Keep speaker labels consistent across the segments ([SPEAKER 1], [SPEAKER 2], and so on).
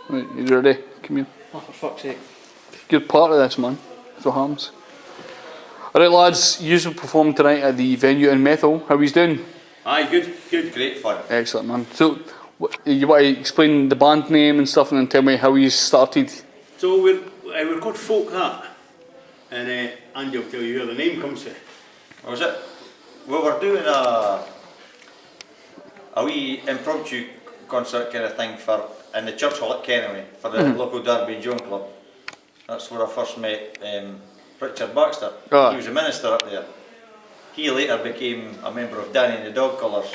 [SPEAKER 1] Right, you ready? Come here.
[SPEAKER 2] Oh, for fuck's sake.
[SPEAKER 1] Good part of this, man. For Hams. Alright, lads, you performed tonight at the venue in Methil. How are you doing?
[SPEAKER 3] Aye, good, great fun.
[SPEAKER 1] Excellent, man. So, you want to explain the band name and stuff and then tell me how you started?
[SPEAKER 3] So we're called Folk That, and Andy will tell you where the name comes from.
[SPEAKER 4] Was it? Well, we're doing a wee impromptu concert kind of thing in the church hall at Kennelly for the local Derby and Joan Club. That's where I first met Richard Baxter. He was a minister up there. He later became a member of Danny and the Dog Colours.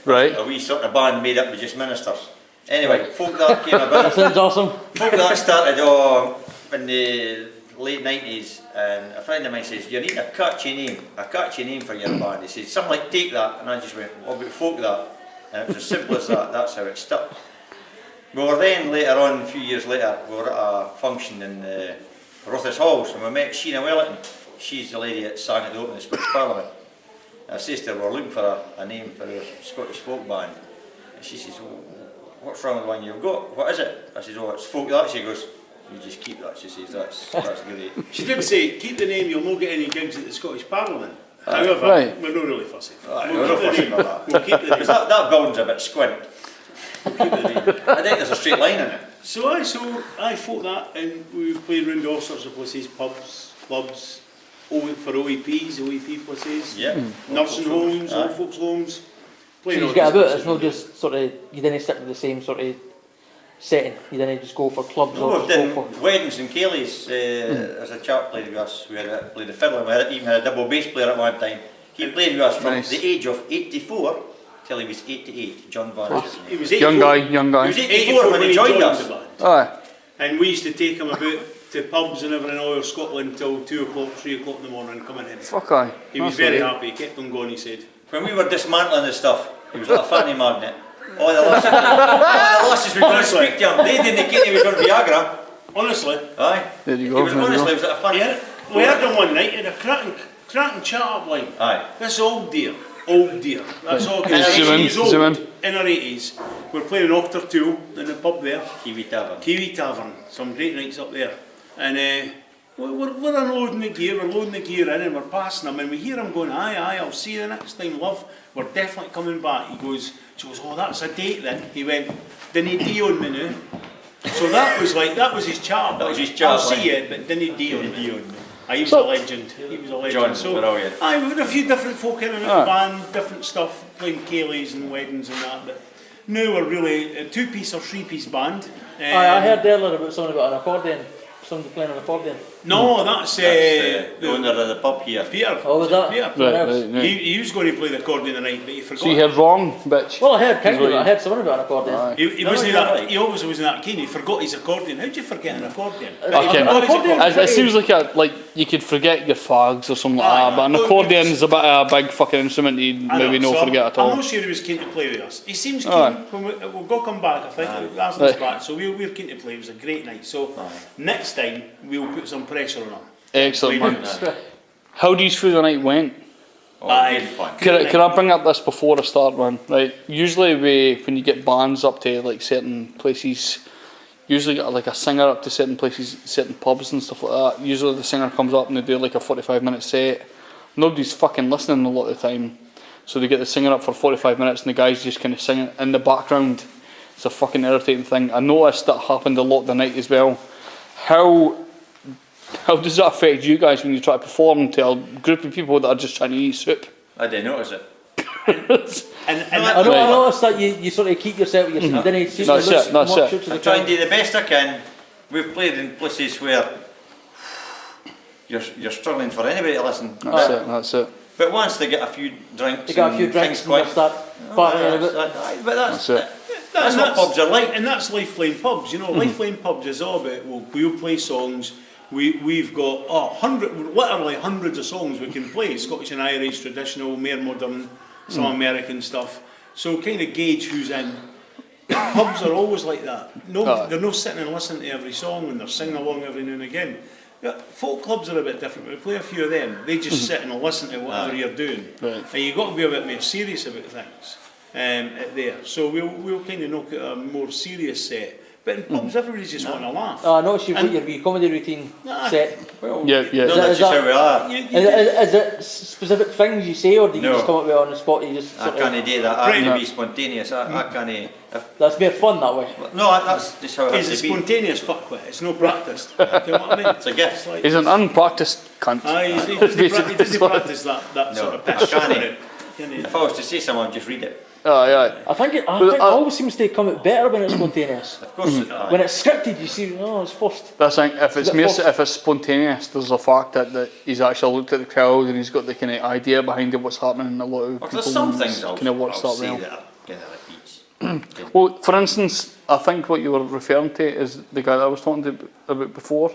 [SPEAKER 1] Right.
[SPEAKER 4] A wee sort of band made up with just ministers. Anyway, Folk That came about.
[SPEAKER 2] That sounds awesome.
[SPEAKER 4] Folk That started in the late 90s, and a friend of mine says, you need a catchy name for your band. He says, something like Take That, and I just went, what about Folk That? And it was as simple as that, that's how it stuck. We were then, later on, a few years later, we were at a function in Rothes Halls, and we met Sheena Wellington. She's the lady that sang at the opening of Scottish Parliament. And I says to her, we're looking for a name for our Scottish folk band. And she says, well, what's wrong with the one you've got? What is it? I says, oh, it's Folk That. She goes, you just keep that. She says, that's great.
[SPEAKER 3] She did say, keep the name, you'll not get any gigs at the Scottish Parliament. However, we're not really fussy.
[SPEAKER 4] We're not fussy about that.
[SPEAKER 3] We'll keep the name.
[SPEAKER 4] Because that building's a bit squint.
[SPEAKER 3] We'll keep the name.
[SPEAKER 4] I think there's a straight line in it.
[SPEAKER 3] So I Folk That, and we've played around all sorts of places, pubs, clubs, for OEPs, OEP places, nursing homes, old folks' homes.
[SPEAKER 2] So you get about, it's not just sort of, you didn't stick with the same sort of setting, you didn't just go for clubs
[SPEAKER 4] No, we've done weddings and Kayleys. There's a chap played with us, we played the fiddle, and we even had a double bass player at one time. He played with us from the age of 84 till he was 88, John Van.
[SPEAKER 3] He was 84.
[SPEAKER 1] Young guy.
[SPEAKER 3] He was 84 when he joined us.
[SPEAKER 1] Aye.
[SPEAKER 3] And we used to take him about to pubs and everything all over Scotland till 2 o'clock, 3 o'clock in the morning coming in.
[SPEAKER 1] Fuck aye.
[SPEAKER 3] He was very happy, he kept on going, he said.
[SPEAKER 4] When we were dismantling the stuff, he was like a fanny magnet. All the lasses were going to speak to him. They didn't think he was going to Viagra.
[SPEAKER 3] Honestly.
[SPEAKER 4] Aye.
[SPEAKER 1] There you go.
[SPEAKER 4] He was honestly, he was like a fanny.
[SPEAKER 3] We had him one night in a cracking chat up line.
[SPEAKER 4] Aye.
[SPEAKER 3] This old dear. That's all.
[SPEAKER 1] He's old.
[SPEAKER 3] In our 80s. We're playing an Octor 2 in the pub there.
[SPEAKER 4] Kiwi Tavern.
[SPEAKER 3] Kiwi Tavern. Some great nights up there. And we're unloading the gear, we're loading the gear in and we're passing him and we hear him going, aye, I'll see you the next time, love. We're definitely coming back. She goes, oh, that's a date then. He went, didn't he D on me now? So that was his chat.
[SPEAKER 4] That was his chat.
[SPEAKER 3] I'll see you, but didn't he D on me? He was a legend. He was a legend.
[SPEAKER 4] John,
[SPEAKER 3] so,
[SPEAKER 4] brilliant.
[SPEAKER 3] aye, we had a few different folk in and out of the band, different stuff, playing Kayleys and weddings and that. But now we're really a 2-piece or 3-piece band.
[SPEAKER 2] I heard earlier about someone got an accordion. Somebody playing an accordion.
[SPEAKER 3] No, that's
[SPEAKER 4] the owner of the pub here.
[SPEAKER 3] Peter.
[SPEAKER 2] Oh, was that?
[SPEAKER 3] Peter.
[SPEAKER 1] Right.
[SPEAKER 3] He was going to play the accordion tonight, but he forgot.
[SPEAKER 1] So you heard wrong, bitch.
[SPEAKER 2] Well, I heard kind of, I heard someone about an accordion.
[SPEAKER 3] He wasn't that. He obviously wasn't that keen. He forgot his accordion. How'd you forget an accordion?
[SPEAKER 1] It seems like you could forget your fags or something like that, but an accordion is a big fucking instrument you maybe not forget at all.
[SPEAKER 3] I'm not sure he was keen to play with us. He seems keen. We'll go come back, I think. That's us back. So we're keen to play. It was a great night. So next time we'll put some pressure on him.
[SPEAKER 1] Excellent, man. How do you feel the night went?
[SPEAKER 4] Fun.
[SPEAKER 1] Can I bring up this before I start, man? Right. Usually when you get bands up to like certain places, usually get like a singer up to certain places, certain pubs and stuff like that. Usually the singer comes up and they do like a 45-minute set. Nobody's fucking listening a lot of the time. So they get the singer up for 45 minutes and the guys just kind of singing in the background. It's a fucking irritating thing. I noticed that happened a lot the night as well. How does that affect you guys when you try to perform to a group of people that are just trying to eat soup?
[SPEAKER 4] I didn't notice it.
[SPEAKER 2] I noticed that you sort of keep yourself, you didn't
[SPEAKER 1] That's it.
[SPEAKER 4] I try and do the best I can. We've played in places where you're struggling for anybody to listen.
[SPEAKER 1] That's it.
[SPEAKER 4] But once they get a few drinks,
[SPEAKER 2] and start partying a bit.
[SPEAKER 4] But that's it. That's what pubs are like.
[SPEAKER 3] And that's Lifeline pubs, you know. Lifeline pubs is all about, we'll play songs. We've got literally hundreds of songs we can play. Scottish and Irish, traditional, more modern, some American stuff. So kind of gauge who's in. Pubs are always like that. They're not sitting and listening to every song and they're singing along every now and again. Folk clubs are a bit different. We play a few of them. They just sit and listen to whatever you're doing.
[SPEAKER 1] Right.
[SPEAKER 3] And you've got to be a bit more serious about things there. So we'll kind of knock out a more serious set. But in pubs, everybody's just wanting to laugh.
[SPEAKER 2] I noticed you've got
[SPEAKER 3] And-
[SPEAKER 2] your wee comedy routine
[SPEAKER 3] Nah.
[SPEAKER 2] set.
[SPEAKER 3] Well,
[SPEAKER 1] Yeah.
[SPEAKER 4] No, that's just how we are.
[SPEAKER 2] Is it specific things you say, or do you
[SPEAKER 4] No.
[SPEAKER 2] just come up with it on the spot? You just
[SPEAKER 4] I
[SPEAKER 2] sort of,
[SPEAKER 4] can't do that. I have
[SPEAKER 1] Right.
[SPEAKER 4] to be spontaneous. I can't.
[SPEAKER 2] that's more fun that way.
[SPEAKER 4] No, that's just how it
[SPEAKER 3] It's
[SPEAKER 4] has
[SPEAKER 3] a
[SPEAKER 4] to be.
[SPEAKER 3] spontaneous fuckwit, it's no practiced. You know what I mean?
[SPEAKER 4] It's a gift.
[SPEAKER 3] It's like-
[SPEAKER 1] He's an unpracticed cunt.
[SPEAKER 3] Aye, he
[SPEAKER 1] Basically,
[SPEAKER 3] doesn't practice that
[SPEAKER 4] No,
[SPEAKER 3] sort of
[SPEAKER 4] I
[SPEAKER 3] piss.
[SPEAKER 4] can't.
[SPEAKER 3] Can he?
[SPEAKER 4] If I was to say something, I'd just read it.
[SPEAKER 1] Aye.
[SPEAKER 2] I think it
[SPEAKER 1] I-
[SPEAKER 2] always seems to come out better when it's spontaneous.
[SPEAKER 4] Of course,
[SPEAKER 2] When it's scripted, you see, no, it's forced.
[SPEAKER 1] That's the thing, if it's
[SPEAKER 2] Is it
[SPEAKER 1] mere,
[SPEAKER 2] forced?
[SPEAKER 1] if it's spontaneous, there's a fact that he's actually looked at the crowd and he's got the kind of idea behind it, what's happening, and a lot of
[SPEAKER 4] Well,
[SPEAKER 1] people
[SPEAKER 4] there's some things I'll
[SPEAKER 1] kind of watch that
[SPEAKER 4] say
[SPEAKER 1] well.
[SPEAKER 4] that are kind of repeats.
[SPEAKER 1] Well, for instance, I think what you were referring to is the guy that I was talking to about before.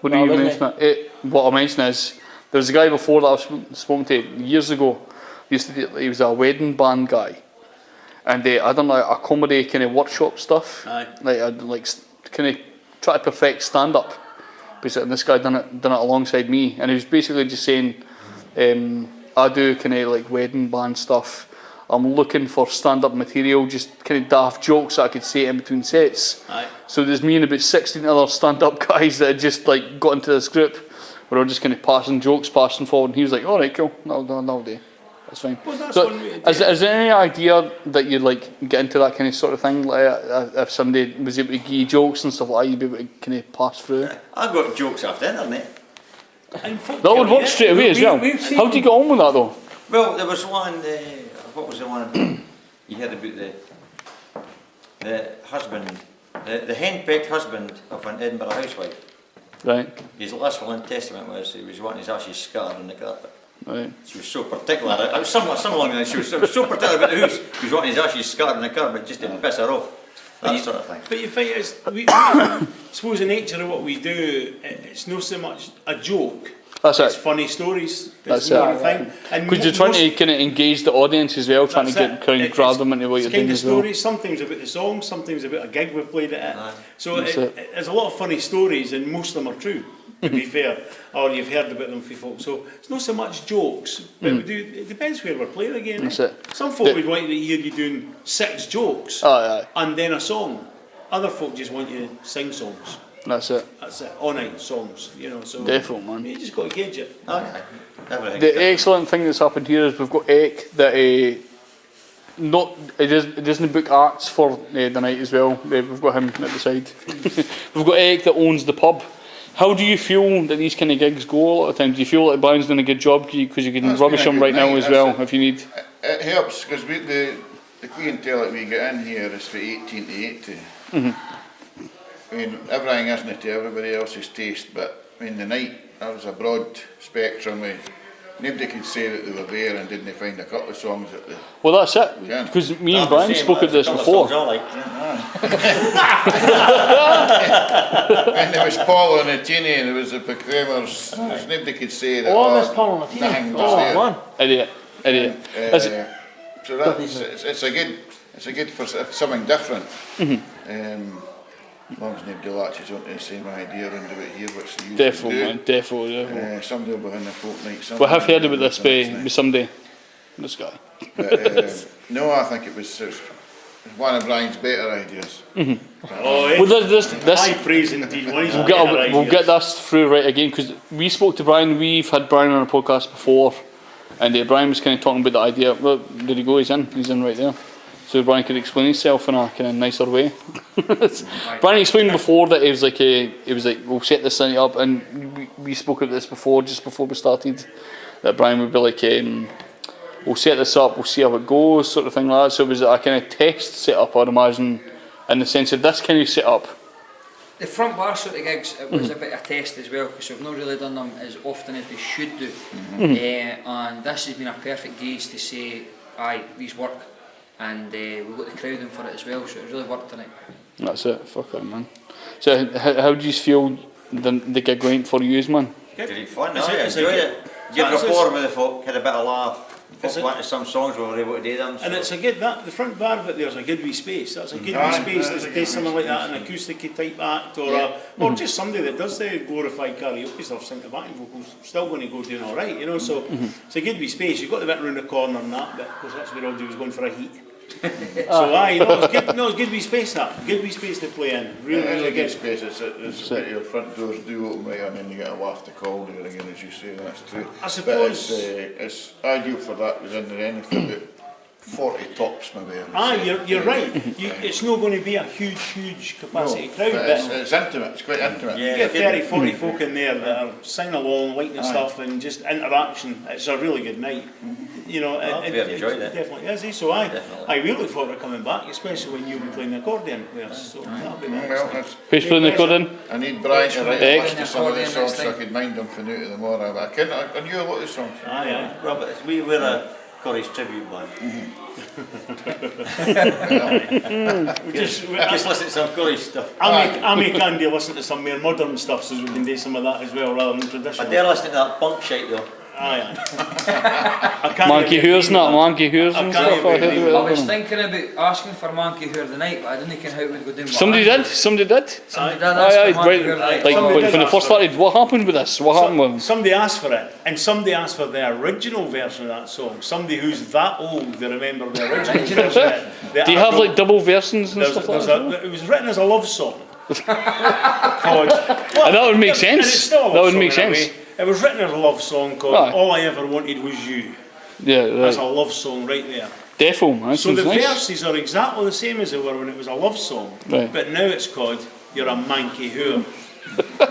[SPEAKER 1] What do
[SPEAKER 2] Oh,
[SPEAKER 1] you
[SPEAKER 2] wasn't
[SPEAKER 1] mention? What I mentioned is there was a guy before that I was spoken to years ago. He was a wedding band guy, and I done like a comedy kind of workshop stuff.
[SPEAKER 3] Aye.
[SPEAKER 1] Like I'd like kind of try to perfect stand up. Basically, and this guy done it alongside me, and he was basically just saying, I do kind of like wedding band stuff. I'm looking for stand up material, just kind of daft jokes that I could say in between sets.
[SPEAKER 3] Aye.
[SPEAKER 1] So there's me and about 16 other stand up guys that had just like got into this group. We're all just kind of passing jokes, passing forward, and he was like, "All right, cool, that'll do. That's fine."
[SPEAKER 3] Well, that's
[SPEAKER 1] So,
[SPEAKER 3] one way to do
[SPEAKER 1] is there any idea that you'd like get into that kind of sort of thing? Like, if somebody was able to give you jokes and stuff like that, you'd be able to kind of pass through.
[SPEAKER 4] I've got jokes off the internet.
[SPEAKER 3] And fuck
[SPEAKER 1] That would
[SPEAKER 3] yeah,
[SPEAKER 1] work
[SPEAKER 3] yeah.
[SPEAKER 1] straight away as well.
[SPEAKER 2] we've seen-
[SPEAKER 1] How do you get on with that though?
[SPEAKER 4] Well, there was one. What was the one you heard about the husband, the henpecked husband of an Edinburgh housewife?
[SPEAKER 1] Right,
[SPEAKER 4] His last will in testament was he was wanting his ashes scattered on the carpet.
[SPEAKER 1] right.
[SPEAKER 4] She was so particular. It was something along the line. She was so particular about the house. He was wanting his ashes scattered on the carpet just to piss her off. That sort of thing.
[SPEAKER 3] But you find it's, suppose the nature of what we do, it's not so much a joke.
[SPEAKER 1] That's
[SPEAKER 3] It's
[SPEAKER 1] it.
[SPEAKER 3] funny stories.
[SPEAKER 1] That's
[SPEAKER 3] more
[SPEAKER 1] it.
[SPEAKER 3] a thing. And
[SPEAKER 1] Because you're trying to kind of engage the audience as well, trying to
[SPEAKER 3] That's
[SPEAKER 1] get
[SPEAKER 3] it.
[SPEAKER 1] kind of
[SPEAKER 3] It's-
[SPEAKER 1] grab them into what
[SPEAKER 3] it's
[SPEAKER 1] you're doing
[SPEAKER 3] kind of
[SPEAKER 1] as well.
[SPEAKER 3] stories, sometimes about the song, sometimes about a gig we've played at it.
[SPEAKER 4] Aye.
[SPEAKER 3] So
[SPEAKER 1] That's it.
[SPEAKER 3] there's a lot of funny stories, and most of them are true, to be fair, or you've heard about them from folk. So it's not so much jokes, but we do. It depends where we're playing again.
[SPEAKER 1] That's
[SPEAKER 3] eh?
[SPEAKER 1] it.
[SPEAKER 3] Some folk
[SPEAKER 1] The-
[SPEAKER 3] would want you to hear you doing 6 jokes
[SPEAKER 1] Aye,
[SPEAKER 3] and then a song. Other folk just want you to sing songs.
[SPEAKER 1] that's it.
[SPEAKER 3] That's it, all night songs, you know. So
[SPEAKER 1] Definitely, man.
[SPEAKER 3] you just got to gauge it.
[SPEAKER 4] Aye, everything.
[SPEAKER 1] The excellent thing that's happened here is we've got Eck that it doesn't book acts for the night as well. We've got him at the side. We've got Eck that owns the pub. How do you feel that these kind of gigs go a lot of times? Do you feel like Brian's doing a good job because you can
[SPEAKER 5] That's
[SPEAKER 1] rubbish
[SPEAKER 5] been a
[SPEAKER 1] him
[SPEAKER 5] good
[SPEAKER 1] right now
[SPEAKER 5] night,
[SPEAKER 1] as
[SPEAKER 5] that's
[SPEAKER 1] well
[SPEAKER 5] it.
[SPEAKER 1] if you need?
[SPEAKER 5] It helps because the clientele that we get in here is for 18 to 80. I mean, everything isn't to everybody else's taste, but I mean, the night, that was a broad spectrum. Nobody could say that they were there and didn't find a couple of songs at the...
[SPEAKER 1] Well, that's it.
[SPEAKER 5] Yeah.
[SPEAKER 1] Because me and
[SPEAKER 4] I'm the
[SPEAKER 1] Brian
[SPEAKER 4] same,
[SPEAKER 1] spoke of this
[SPEAKER 4] there's a
[SPEAKER 1] before.
[SPEAKER 4] couple of songs I like,
[SPEAKER 5] And there was Paul and the Teeny, and there was the Pacramers. There's nobody could say that
[SPEAKER 2] Oh, I miss Paul and the Teeny.
[SPEAKER 5] nothing was
[SPEAKER 2] Oh,
[SPEAKER 5] there.
[SPEAKER 2] man.
[SPEAKER 1] Idiot. Is it-
[SPEAKER 5] So that's, it's a good for something different. As long as nobody latches onto the same idea around about here, which they usually
[SPEAKER 1] Definitely,
[SPEAKER 5] do.
[SPEAKER 1] man. Definitely.
[SPEAKER 5] Somebody will be in the fortnight.
[SPEAKER 1] We have heard about this by somebody. This guy.
[SPEAKER 5] No, I think it was one of Brian's better ideas.
[SPEAKER 3] Oh, eh?
[SPEAKER 1] Well, this
[SPEAKER 3] High praise indeed. One of his
[SPEAKER 1] we'll
[SPEAKER 3] better
[SPEAKER 1] get
[SPEAKER 3] ideas.
[SPEAKER 1] this through right again because we spoke to Brian. We've had Brian on a podcast before, and Brian was kind of talking about the idea. Well, there you go. He's in right there. So Brian could explain himself in a kind of nicer way. Brian explained before that he was like, we'll set this thing up, and we spoke about this before, just before we started. That Brian would be like, we'll set this up, we'll see how it goes, sort of thing like that. So it was a kind of test setup, I'd imagine, in the sense of this kind of setup.
[SPEAKER 6] The front bar sort of gigs, it was a bit of a test as well because we've not really done them as often as we should do. And this has been a perfect gauge to say, aye, these work. And we've got the crowd in for it as well, so it really worked tonight.
[SPEAKER 1] That's it, fuck it, man. So how do you feel the gig went for you, man?
[SPEAKER 4] Great fun,
[SPEAKER 3] Is
[SPEAKER 4] I
[SPEAKER 3] it- is
[SPEAKER 4] enjoyed
[SPEAKER 3] it
[SPEAKER 4] it. Good
[SPEAKER 3] That's
[SPEAKER 4] rapport with the folk, had a bit of laugh.
[SPEAKER 3] Is
[SPEAKER 4] Folk
[SPEAKER 3] it-
[SPEAKER 4] wanted some songs, we were able to do them.
[SPEAKER 3] And
[SPEAKER 4] so-
[SPEAKER 3] it's a good, the front bar bit there's a good wee space. That's a good wee
[SPEAKER 5] Aye,
[SPEAKER 3] space
[SPEAKER 5] that is a
[SPEAKER 3] to
[SPEAKER 5] good
[SPEAKER 3] do something
[SPEAKER 5] wee
[SPEAKER 3] like that,
[SPEAKER 5] space,
[SPEAKER 3] an acoustic type act, or just somebody that does the glorified karaoke stuff, sing the backing vocals, still going to go doing alright, you know. So it's a good wee space. You've got the bit round the corner and that bit, because that's where all do was going for a heat. So aye, no, it's good. No, it's good wee space that. Good wee space to play in. Really,
[SPEAKER 5] It's
[SPEAKER 3] really
[SPEAKER 5] a good
[SPEAKER 3] good.
[SPEAKER 5] space, it's your front doors do open right, and then you get a waft of cold air again, as you say, that's true.
[SPEAKER 3] I
[SPEAKER 5] But
[SPEAKER 3] suppose.
[SPEAKER 5] it's ideal for that, within there anything but 40 tops maybe. I would
[SPEAKER 3] Aye,
[SPEAKER 5] say.
[SPEAKER 3] you're right. It's not going to be a huge capacity crowd,
[SPEAKER 5] but
[SPEAKER 3] but
[SPEAKER 5] it's intimate, it's quite intimate.
[SPEAKER 3] you get 30, 40 folk in there that are singing along, liking the stuff, and just interaction. It's a really good night. You know,
[SPEAKER 4] I've really enjoyed it.
[SPEAKER 3] Definitely is. So I
[SPEAKER 4] Definitely.
[SPEAKER 3] we look forward to coming back, especially when you'll be playing the accordion with us. So that'll be nice.
[SPEAKER 5] Well, it's,
[SPEAKER 1] Who's playing the accordion?
[SPEAKER 5] I need Bryan to write
[SPEAKER 1] Hey.
[SPEAKER 5] a list of some of the
[SPEAKER 6] Accordion
[SPEAKER 5] songs so I
[SPEAKER 6] next
[SPEAKER 5] could mind them for now to tomorrow, but I knew a lot of songs.
[SPEAKER 3] Aye.
[SPEAKER 4] Robert, we're a Corey's tribute band.
[SPEAKER 3] We just,
[SPEAKER 4] Just listen to some Corey stuff.
[SPEAKER 3] I make Andy listen to some more modern stuff so we can do some of that as well rather than
[SPEAKER 4] I
[SPEAKER 3] traditional.
[SPEAKER 4] dare listen to that punk shite though.
[SPEAKER 3] Aye. I can't
[SPEAKER 1] Monkey
[SPEAKER 3] even
[SPEAKER 1] Hoors,
[SPEAKER 3] agree
[SPEAKER 1] not
[SPEAKER 3] with
[SPEAKER 1] Monkey Hoors and
[SPEAKER 3] I can't
[SPEAKER 1] stuff. I
[SPEAKER 3] even
[SPEAKER 1] heard
[SPEAKER 3] agree
[SPEAKER 1] about
[SPEAKER 6] I was
[SPEAKER 1] them.
[SPEAKER 6] thinking about asking for Monkey Hoor the night, but I didn't know how it would go down.
[SPEAKER 1] Somebody did. Somebody did.
[SPEAKER 6] Somebody did
[SPEAKER 3] Aye.
[SPEAKER 6] ask
[SPEAKER 1] Aye,
[SPEAKER 6] for
[SPEAKER 1] aye,
[SPEAKER 6] Monkey
[SPEAKER 1] right.
[SPEAKER 6] Hoor the night.
[SPEAKER 1] Like
[SPEAKER 3] Somebody
[SPEAKER 1] when
[SPEAKER 3] did
[SPEAKER 1] it
[SPEAKER 3] ask
[SPEAKER 1] first
[SPEAKER 3] for it.
[SPEAKER 1] started, what happened with this? What happened with them?
[SPEAKER 3] Somebody asked for it, and somebody asked for the original version of that song. Somebody who's that old, they remember the original version.
[SPEAKER 1] Do you have like double versions and stuff like that?
[SPEAKER 3] It was written as a love song.
[SPEAKER 1] And that would make
[SPEAKER 3] And it's
[SPEAKER 1] sense.
[SPEAKER 3] still a
[SPEAKER 1] That
[SPEAKER 3] love
[SPEAKER 1] would
[SPEAKER 3] song
[SPEAKER 1] make
[SPEAKER 3] in a
[SPEAKER 1] sense.
[SPEAKER 3] way. It was written as a love song called
[SPEAKER 1] Aye.
[SPEAKER 3] All I Ever Wanted Was You.
[SPEAKER 1] Yeah,
[SPEAKER 3] That's a
[SPEAKER 1] right.
[SPEAKER 3] love song right there.
[SPEAKER 1] Defo, man.
[SPEAKER 3] So the
[SPEAKER 1] Sounds nice.
[SPEAKER 3] verses are exactly the same as they were when it was a love song.
[SPEAKER 1] Right.
[SPEAKER 3] But now it's called You're a Manky Whore.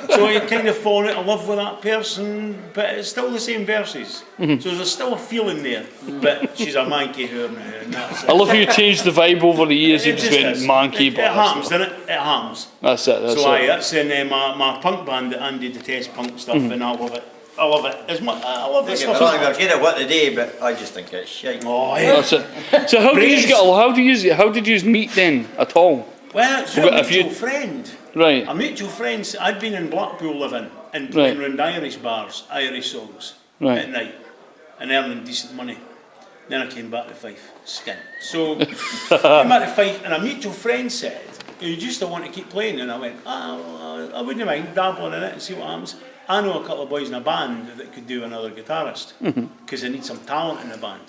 [SPEAKER 3] So you're kind of falling out of love with that person, but it's still the same verses.
[SPEAKER 1] Mm-hmm.
[SPEAKER 3] So there's still a feeling there, but she's a manky whore now, and that's it.
[SPEAKER 1] I love how you changed the vibe over the years. You
[SPEAKER 3] It
[SPEAKER 1] just
[SPEAKER 3] just
[SPEAKER 1] went
[SPEAKER 3] is.
[SPEAKER 1] monkey,
[SPEAKER 3] It
[SPEAKER 1] but
[SPEAKER 3] happens, doesn't it? It happens.
[SPEAKER 1] that's it. That's
[SPEAKER 3] So aye,
[SPEAKER 1] it.
[SPEAKER 3] that's in my punk band that Andy detests punk stuff,
[SPEAKER 1] Mm-hmm.
[SPEAKER 3] and I love it. I love it. As much, I love this
[SPEAKER 4] Don't
[SPEAKER 3] stuff.
[SPEAKER 4] get me wrong,
[SPEAKER 3] as
[SPEAKER 4] we're
[SPEAKER 3] much.
[SPEAKER 4] getting it what today, but I just think it's shite.
[SPEAKER 3] Oh yeah.
[SPEAKER 1] That's it. So how did you get? How did you meet then at all?
[SPEAKER 3] Well, it's
[SPEAKER 1] But
[SPEAKER 3] a
[SPEAKER 1] if you-
[SPEAKER 3] mutual friend.
[SPEAKER 1] Right.
[SPEAKER 3] A mutual friend. I'd been in Blackpool living and playing
[SPEAKER 1] Right.
[SPEAKER 3] round Irish bars, Irish songs
[SPEAKER 1] Right.
[SPEAKER 3] at night, and earning decent money. Then I came back to Fife, skint. So came back to Fife, and a mutual friend said, "You used to want to keep playing," and I went, well, I wouldn't mind dabbling in it and see what happens. I know a couple of boys in a band that could do another guitarist because they need some talent in the band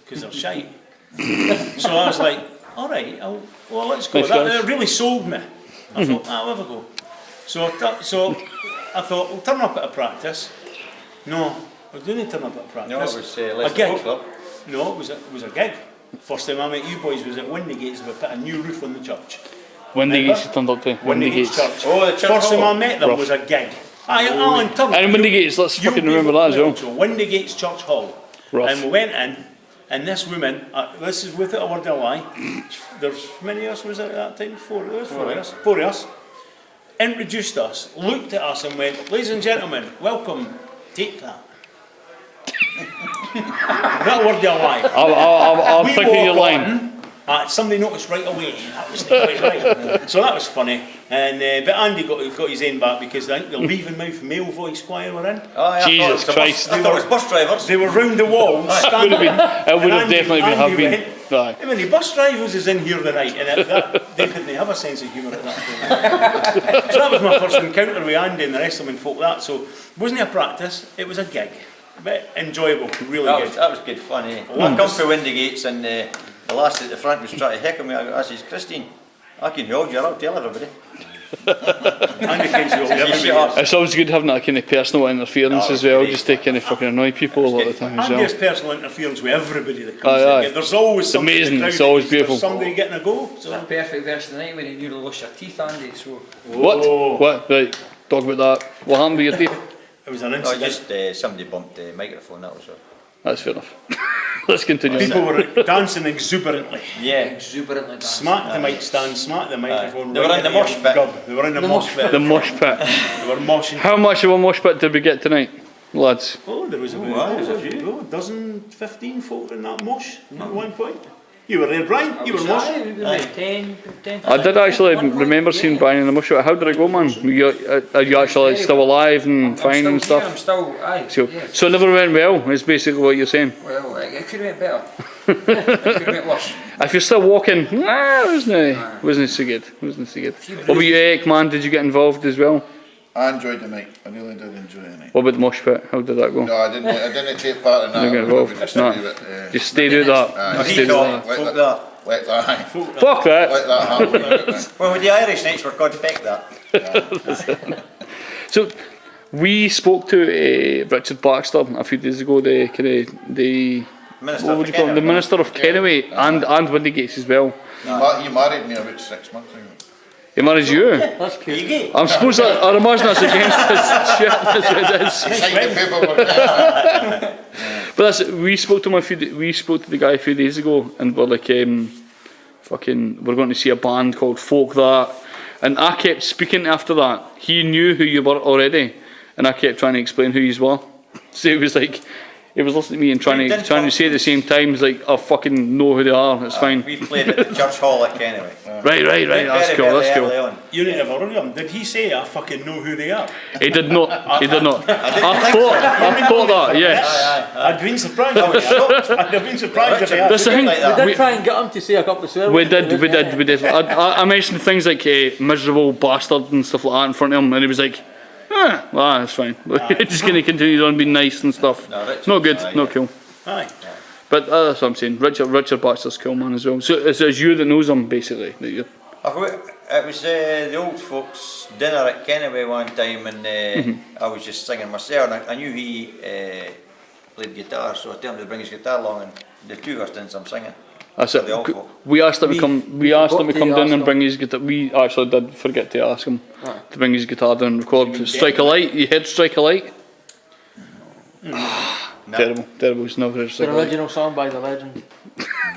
[SPEAKER 3] because they're shite. So I was like, all right, well let's go.
[SPEAKER 1] Nice
[SPEAKER 3] That
[SPEAKER 1] guys.
[SPEAKER 3] really sold me. I thought, I'll have a go. So I thought, we'll turn up at a practice. No, we didn't turn up at a practice.
[SPEAKER 4] No, it was
[SPEAKER 3] a
[SPEAKER 4] Leicester
[SPEAKER 3] gig.
[SPEAKER 4] Folk Club.
[SPEAKER 3] No, it was a gig. First time I met you boys was at Windygates. We put a new roof on the church.
[SPEAKER 1] Windygates you turned up to.
[SPEAKER 3] Windygates Church.
[SPEAKER 4] Oh, the church
[SPEAKER 3] First time I
[SPEAKER 4] hall.
[SPEAKER 3] met them
[SPEAKER 1] Rough.
[SPEAKER 3] was a gig. Aye, Alan Turner.
[SPEAKER 1] And Windygates, let's
[SPEAKER 3] You'll
[SPEAKER 1] fucking
[SPEAKER 3] be
[SPEAKER 1] remember that as well.
[SPEAKER 3] So Windygates Church Hall.
[SPEAKER 1] Rough.
[SPEAKER 3] And we went in, and this woman, this is without a word of a lie, there's how many of us was it at that time? Four of us. Four of us. Introduced us, looked at us and went, "Ladies and gentlemen, welcome, take that." Without a word of a lie.
[SPEAKER 1] I'll
[SPEAKER 3] We
[SPEAKER 1] think of your
[SPEAKER 3] walk
[SPEAKER 1] line.
[SPEAKER 3] on, somebody noticed right away. That was quite right. So that was funny. And but Andy got his end back because I think the leaving mouth male voice choir were in.
[SPEAKER 4] Oh, yeah,
[SPEAKER 1] Jesus Christ.
[SPEAKER 4] I thought it was bus drivers.
[SPEAKER 3] They were round the wall, standing.
[SPEAKER 1] It would have
[SPEAKER 3] And
[SPEAKER 1] definitely been. Have
[SPEAKER 3] Andy
[SPEAKER 1] been.
[SPEAKER 3] went,
[SPEAKER 1] Aye.
[SPEAKER 3] how many bus drivers is in here tonight? And they didn't have a sense of humour at that point. So that was my first encounter with Andy and the rest of them and folk that. So it wasn't a practice, it was a gig. But enjoyable, really good.
[SPEAKER 4] That was good fun, eh? I come through Windygates and the lass at the front was trying to heckle me. I says, "Christine, I can hold you, I'll tell everybody."
[SPEAKER 3] Andy thinks he'll
[SPEAKER 4] Everybody
[SPEAKER 3] everybody
[SPEAKER 4] else.
[SPEAKER 1] It's always good having that kind of personal interference
[SPEAKER 4] Oh,
[SPEAKER 1] as well,
[SPEAKER 4] great.
[SPEAKER 1] just to kind of fucking annoy people a lot of the time as
[SPEAKER 3] Andy
[SPEAKER 1] well.
[SPEAKER 3] has personal interference with everybody that comes
[SPEAKER 1] Aye, aye.
[SPEAKER 3] in. There's always
[SPEAKER 1] It's
[SPEAKER 3] something
[SPEAKER 1] amazing,
[SPEAKER 3] in the
[SPEAKER 1] it's
[SPEAKER 3] crowd
[SPEAKER 1] always
[SPEAKER 3] that there's
[SPEAKER 1] beautiful.
[SPEAKER 3] somebody getting a go.
[SPEAKER 6] It's
[SPEAKER 3] So.
[SPEAKER 6] a perfect verse of the night when you nearly lost your teeth, Andy. So
[SPEAKER 3] Oh.
[SPEAKER 1] What? Right, talk about that. What happened with your teeth?
[SPEAKER 3] It was an
[SPEAKER 4] No,
[SPEAKER 3] incident.
[SPEAKER 4] just somebody bumped the microphone, that was all.
[SPEAKER 1] That's fair enough. Let's continue. on
[SPEAKER 3] People
[SPEAKER 1] that.
[SPEAKER 3] were dancing exuberantly.
[SPEAKER 4] Yeah.
[SPEAKER 6] exuberantly dancing.
[SPEAKER 3] Smacked the mic stand, smacked the microphone.
[SPEAKER 4] They were
[SPEAKER 3] right
[SPEAKER 4] in the
[SPEAKER 3] at
[SPEAKER 4] mosh pit.
[SPEAKER 3] gub. They were in the mosh pit.
[SPEAKER 1] The mosh pit.
[SPEAKER 3] They were moshing.
[SPEAKER 1] How much of a mosh pit did we get tonight, lads?
[SPEAKER 3] Oh, there was about
[SPEAKER 4] wow, there's a few.
[SPEAKER 3] a dozen, 15 folk in that mosh at one point. You were there, Bryan. You were moshing.
[SPEAKER 6] Aye, 10,
[SPEAKER 1] I did actually
[SPEAKER 6] One point,
[SPEAKER 1] remember seeing
[SPEAKER 6] yeah.
[SPEAKER 1] Bryan in the mosh pit. How did it go, man? Are you actually still alive and
[SPEAKER 6] I'm
[SPEAKER 1] fine
[SPEAKER 6] still
[SPEAKER 1] and
[SPEAKER 6] here,
[SPEAKER 1] stuff?
[SPEAKER 6] I'm still, aye.
[SPEAKER 1] So,
[SPEAKER 6] yeah.
[SPEAKER 1] so it never went well, is basically what you're saying.
[SPEAKER 6] Well, it could have went better. It could have went worse.
[SPEAKER 1] If you're still walking, wasn't so good. Wasn't so good. What about you, Alec, man? Did you get involved as well?
[SPEAKER 5] I enjoyed the night, I really did enjoy the night.
[SPEAKER 1] What about the mosh pit? How did that go?
[SPEAKER 5] No, I didn't take part in that.
[SPEAKER 1] Didn't get
[SPEAKER 5] I would've
[SPEAKER 1] involved?
[SPEAKER 5] just
[SPEAKER 1] No.
[SPEAKER 5] leave it,
[SPEAKER 1] Just stay do that.
[SPEAKER 5] Aye.
[SPEAKER 1] Just
[SPEAKER 4] He
[SPEAKER 1] stay do
[SPEAKER 4] thought,
[SPEAKER 1] that.
[SPEAKER 4] folk that.
[SPEAKER 5] Let that,
[SPEAKER 1] Fuck that.
[SPEAKER 5] let that happen.
[SPEAKER 4] Well, with the Irish nights were called feck that.
[SPEAKER 1] So we spoke to Richard Baxter a few days ago. The kind of the
[SPEAKER 4] Minister
[SPEAKER 1] what
[SPEAKER 4] of
[SPEAKER 1] would you call him? The
[SPEAKER 4] Kennewick.
[SPEAKER 1] Minister of Kennewick and Windygates as well.
[SPEAKER 5] He married me about 6 months ago.
[SPEAKER 1] He married you.
[SPEAKER 2] That's
[SPEAKER 4] Are
[SPEAKER 2] cool.
[SPEAKER 4] you gay?
[SPEAKER 1] I'm supposed to. I imagine that's against this shit. That's what it is.
[SPEAKER 5] He signed the paperwork.
[SPEAKER 1] But that's we spoke to him we spoke to the guy a few days ago, and we're like, fucking, we're going to see a band called Folk That, and I kept speaking after that. He knew who you were already, and I kept trying to explain who you were. So it was like, he was listening to me and trying to say at the same time, he's like, I fucking know who they are. It's fine.
[SPEAKER 4] We've played at the church hall at Kennewick.
[SPEAKER 1] Right. That's
[SPEAKER 4] Very,
[SPEAKER 1] cool.
[SPEAKER 4] very
[SPEAKER 1] That's cool.
[SPEAKER 4] early on.
[SPEAKER 3] You need to have heard him. Did he say I fucking know who they are?
[SPEAKER 1] He did not. He did not. I
[SPEAKER 4] think
[SPEAKER 1] thought that. Yes.
[SPEAKER 3] I'd been surprised.
[SPEAKER 4] I was shocked.
[SPEAKER 3] I'd have been surprised if he had.
[SPEAKER 1] That's the thing.
[SPEAKER 4] Like that.
[SPEAKER 2] We did try and get him to say a couple of swear
[SPEAKER 1] We
[SPEAKER 2] words.
[SPEAKER 1] did. I mentioned things like miserable bastard and stuff like that in front of him, and he was like, well, that's fine. Just going to continue on being nice and stuff.
[SPEAKER 4] No, Richard's
[SPEAKER 1] Not good,
[SPEAKER 4] alright,
[SPEAKER 1] not
[SPEAKER 4] yeah.
[SPEAKER 1] cool.
[SPEAKER 3] Aye.
[SPEAKER 1] But that's what I'm saying. Richard Baxter's cool man as well. So it's you that knows him basically. That you're,
[SPEAKER 4] It was the old folks' dinner at Kennewick one time, and I was just singing myself. And I knew he played guitar, so I told him to bring his guitar along, and the two of us did some singing.
[SPEAKER 1] that's
[SPEAKER 4] The old
[SPEAKER 1] it.
[SPEAKER 4] folk.
[SPEAKER 1] We asked him to come. We asked him to
[SPEAKER 2] forgot
[SPEAKER 1] come
[SPEAKER 2] to
[SPEAKER 1] down
[SPEAKER 2] ask
[SPEAKER 1] and
[SPEAKER 2] him.
[SPEAKER 1] bring his guitar. We actually did forget to ask him to bring his guitar down and record. Strike a Light. You heard Strike a Light?
[SPEAKER 4] No.
[SPEAKER 1] Terrible. It's never heard
[SPEAKER 2] It's
[SPEAKER 1] Strike
[SPEAKER 2] an
[SPEAKER 1] a Light.
[SPEAKER 2] original song by the legend.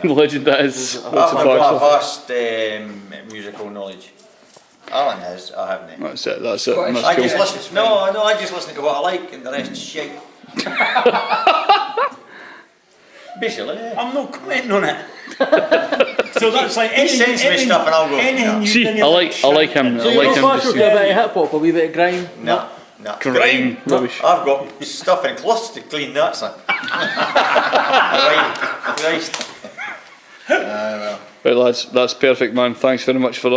[SPEAKER 1] The legend that is.
[SPEAKER 2] I've
[SPEAKER 1] Richard
[SPEAKER 4] I've got
[SPEAKER 1] Baxter.
[SPEAKER 4] vast musical knowledge. Alan has, I haven't.
[SPEAKER 1] That's it. That's it.
[SPEAKER 6] Scottish.
[SPEAKER 1] That's
[SPEAKER 4] I
[SPEAKER 1] cool.
[SPEAKER 4] just listen. No, I just listen to what I like, and the rest is shite. Basically, yeah.
[SPEAKER 3] I'm not commenting on it. So that's like
[SPEAKER 4] He sends me stuff and I'll go, no.
[SPEAKER 1] See, I like him.
[SPEAKER 2] So
[SPEAKER 1] I
[SPEAKER 2] you're
[SPEAKER 1] like
[SPEAKER 2] not
[SPEAKER 1] him.
[SPEAKER 2] partial
[SPEAKER 1] To
[SPEAKER 2] to a
[SPEAKER 1] see.
[SPEAKER 2] bit of hip hop, a wee bit of grime?
[SPEAKER 4] No.
[SPEAKER 1] Grime, rubbish.
[SPEAKER 4] I've got stuff in cloths to clean that, son. Right.
[SPEAKER 5] Well.
[SPEAKER 1] Right, lads, that's perfect, man. Thanks very much for that.